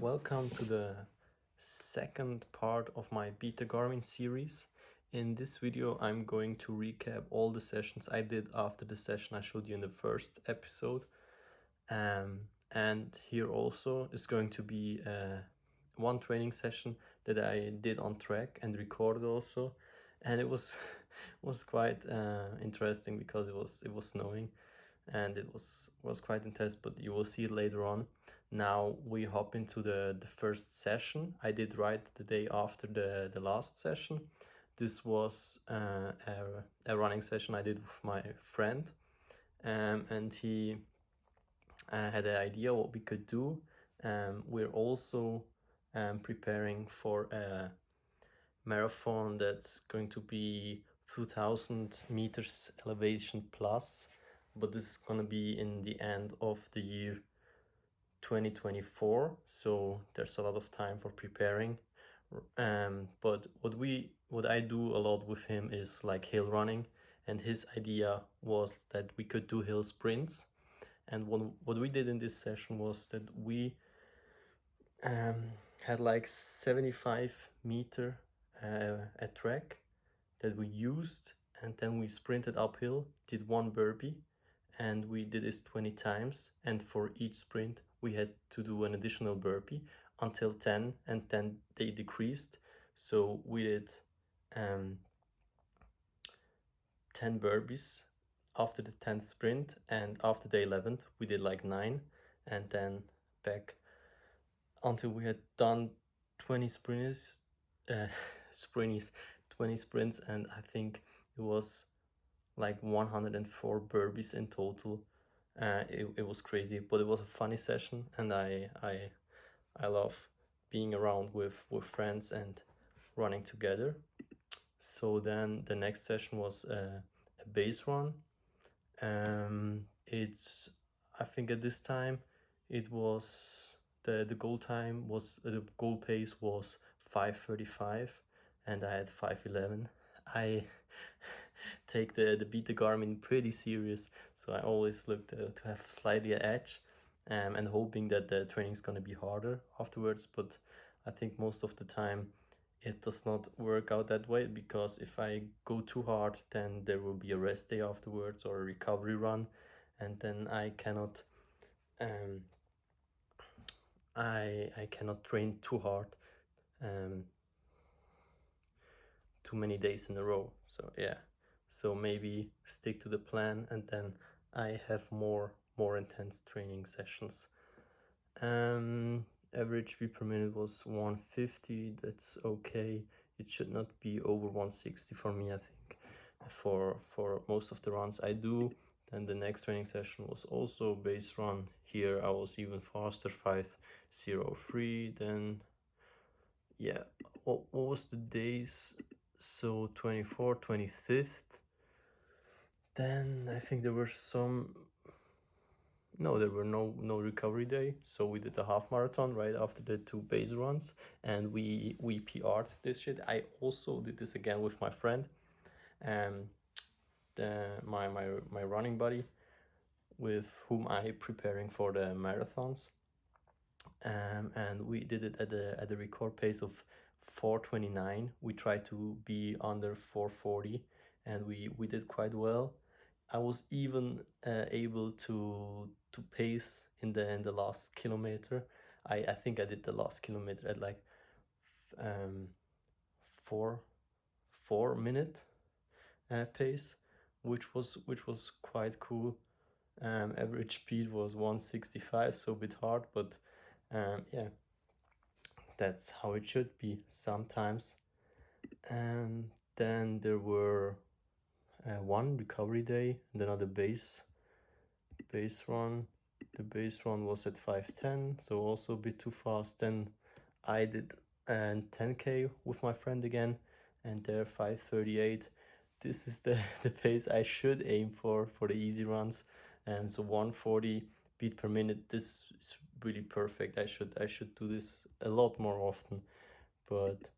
Welcome to the second part of my Beta Garmin series. In this video, I'm going to recap all the sessions I did after the session I showed you in the first episode. And here also is going to be one training session that I did on track and recorded also. And it was quite interesting because it was snowing and it was quite intense, but you will see it later on. Now we hop into the first session I did right the day after the last session. This was a running session I did with my friend, and he had an idea what we could do. We're also preparing for a marathon that's going to be 2000 meters elevation plus, but this is going to be in the end of the year 2024, so there's a lot of time for preparing. But what I do a lot with him is like hill running, and his idea was that we could do hill sprints. And what we did in this session was that we had like 75-meter a track that we used, and then we sprinted uphill, did one burpee, and we did this 20 times, and for each sprint we had to do an additional burpee until 10, and then they decreased. So we did 10 burpees after the 10th sprint, and after the 11th we did like 9, and then back until we had done 20 sprints, 20 sprints, and I think it was like 104 burpees in total. It was crazy, but it was a funny session, and I love being around with friends and running together. So then the next session was a base run. It's, I think at this time it was the goal time was the goal pace was 5:35, and I had 5:11. I take the Beta Garmin pretty serious, so I always look to have slightly an edge, and hoping that the training is gonna be harder afterwards. But I think most of the time it does not work out that way, because if I go too hard, then there will be a rest day afterwards or a recovery run, and then I cannot I cannot train too hard too many days in a row. So yeah, so maybe stick to the plan, and then I have more intense training sessions. Average beat per minute was 150. That's okay. It should not be over 160 for me, I think, for most of the runs I do. Then the next training session was also base run. Here I was even faster, 5:03. Then yeah, what was the days? So 24, 25th. Then I think there were some, no, there were no recovery day, so we did a half marathon right after the 2 base runs, and we PR'd this shit. I also did this again with my friend, my running buddy, with whom I preparing for the marathons, and we did it at a record pace of 4:29. We tried to be under 4:40, and we did quite well. I was even able to pace in the last kilometer. I think I did the last kilometer at like 4 minute pace, which was quite cool. Average speed was 165, so a bit hard, but yeah, that's how it should be sometimes. And then there were one recovery day and another base run. The base run was at 5:10, so also a bit too fast. Then I did 10k with my friend again, and there 5:38. This is the pace I should aim for the easy runs, and so 140 beat per minute. This is really perfect. I should do this a lot more often, but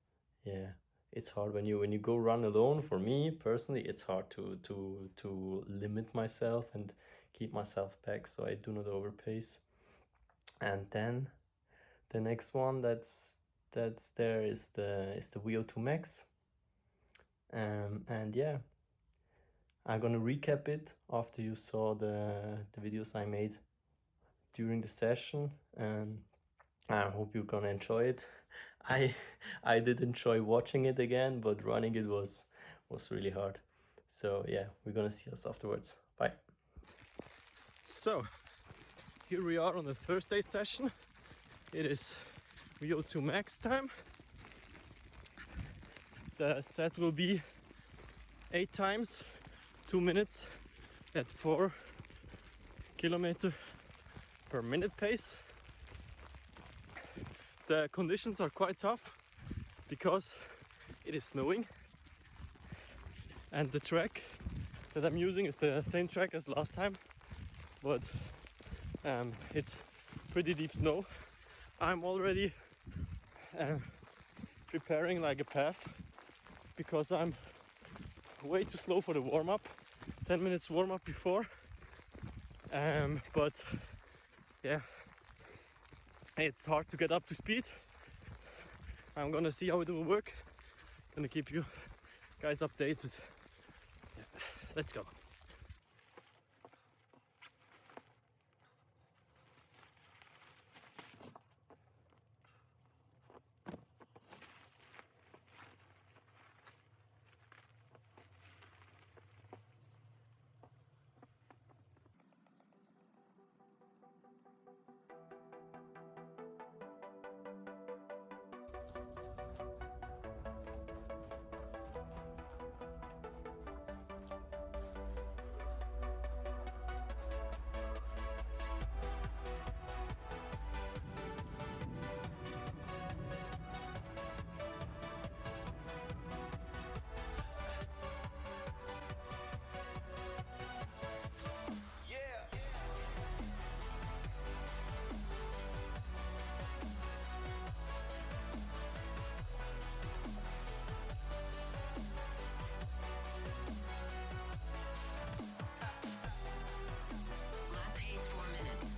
yeah, it's hard when you go run alone. For me personally, it's hard to limit myself and keep myself back so I do not overpace. And then The next one that's there is the VO2 Max. And yeah, I'm gonna recap it after you saw the videos I made during the session, and I hope you're gonna enjoy it. I did enjoy watching it again, but running it was really hard. So yeah, we're gonna see us afterwards. Bye. So here we are on the Thursday session. It is VO2 max time. The set will be 8 times 2 minutes at 4 km per minute pace. The conditions are quite tough because it is snowing, and the track that I'm using is the same track as last time, but it's pretty deep snow. I'm already preparing like a path because I'm way too slow for the warm-up. 10 minutes warm-up before, but yeah, it's hard to get up to speed. I'm gonna see how it will work. Gonna keep you guys updated. Yeah. Let's go. Lap pace 4 minutes.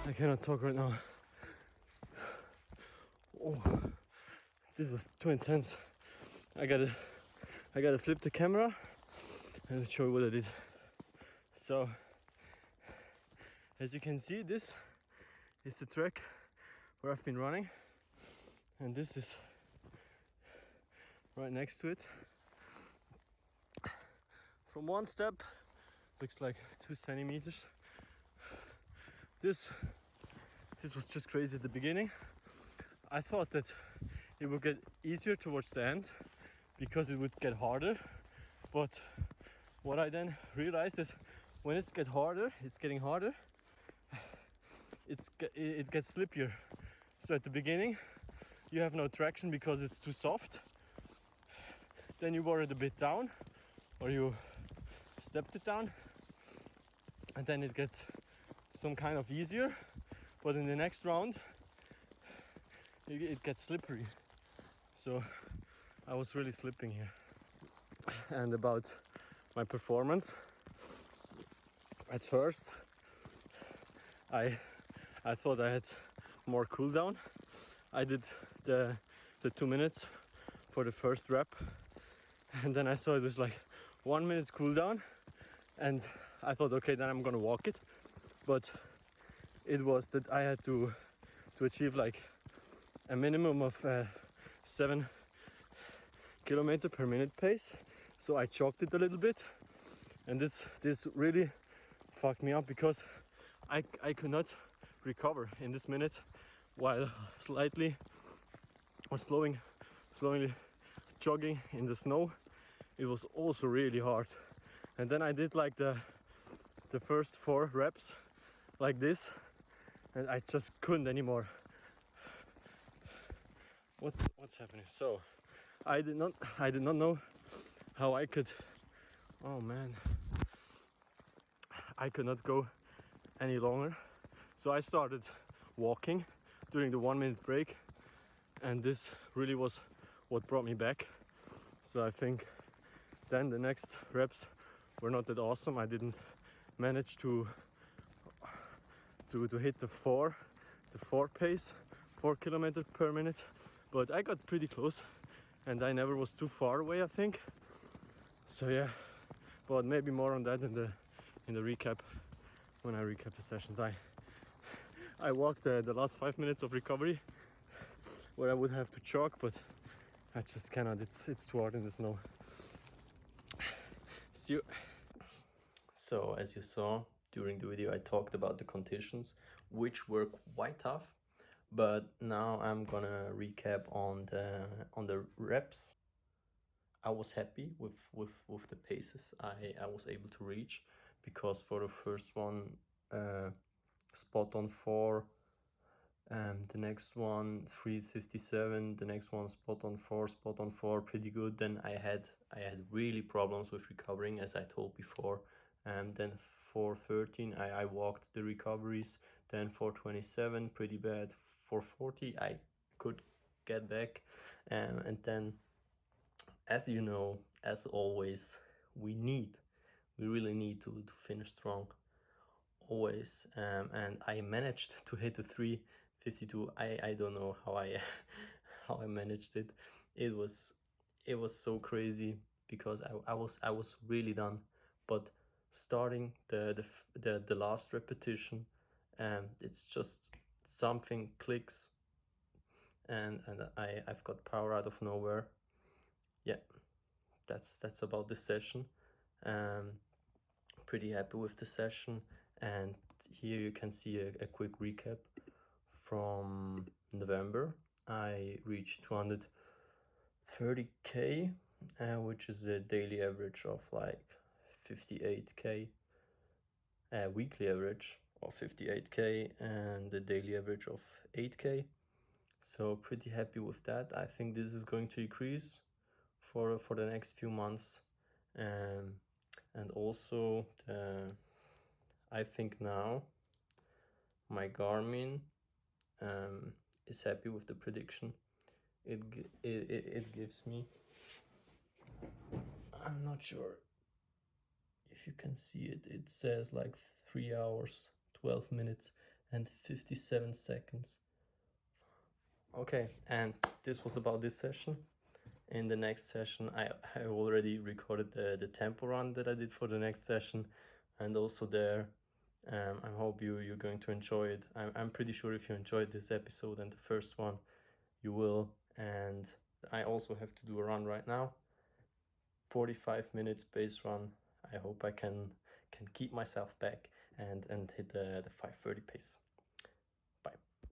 I cannot talk right now. Oh, this was too intense. I gotta flip the camera and show you what I did. So, as you can see, this is the track where I've been running, and this is right next to it. From one step, looks like 2 centimeters. This was just crazy at the beginning. I thought that it would get easier towards the end because it would get harder, but what I then realized is when it's getting harder, it gets slippier. So at the beginning you have no traction because it's too soft. Then you wore it a bit down, or you stepped it down, and then it gets some kind of easier. But in the next round it gets slippery. So I was really slipping here. And about my performance, at first I thought I had more cooldown. I did the 2 minutes for the first rep, and then I saw it was like 1 minute cooldown, and I thought, okay, then I'm gonna walk it. But it was that I had to achieve like a minimum of 7 kilometer per minute pace. So I chalked it a little bit, and this really fucked me up because I could not recover in this minute while slowly jogging in the snow. It was also really hard. And then I did like the first 4 reps like this, and I just couldn't anymore. What's happening? So I did not know how I could. Oh man, I could not go any longer. So I started walking during the 1 minute break, and this really was what brought me back. So I think then the next reps were not that awesome. I didn't manage to hit the 4 pace, 4 kilometers per minute, but I got pretty close, and I never was too far away, I think. So yeah, but maybe more on that in the recap, when I recap the sessions. I walked the last 5 minutes of recovery where I would have to jog, but I just cannot. It's too hard in the snow. See you. So as you saw during the video, I talked about the conditions, which were quite tough. But now I'm gonna recap on the reps. I was happy with the paces I was able to reach, because for the first one, spot on 4, the next one 3:57, the next one spot on 4, pretty good. Then I had really problems with recovering, as I told before. Then 4:13 I walked the recoveries. Then 4:27, pretty bad. 4:40 I could get back, and then, as you know, as always, we really need to finish strong, always. And I managed to hit the 3:52. I don't know how I how I managed it. It was so crazy, because I was really done. But starting the last repetition, it's just something clicks, and I've got power out of nowhere. Yeah, that's about this session. Pretty happy with the session, and here you can see a quick recap from November. I reached 230k, which is a daily average of like 58k, weekly average of 58k, and the daily average of 8k. So pretty happy with that. I think this is going to increase for the next few months. And also I think now my Garmin is happy with the prediction it gives me. I'm not sure if you can see it. It says like 3 hours, 12 minutes and 57 seconds. Okay, and this was about this session. In the next session, I already recorded the tempo run that I did for the next session, and also there, I hope you're going to enjoy it. I'm pretty sure if you enjoyed this episode and the first one, you will. And I also have to do a run right now, 45 minutes pace run. I hope I can keep myself back and hit the 5:30 pace.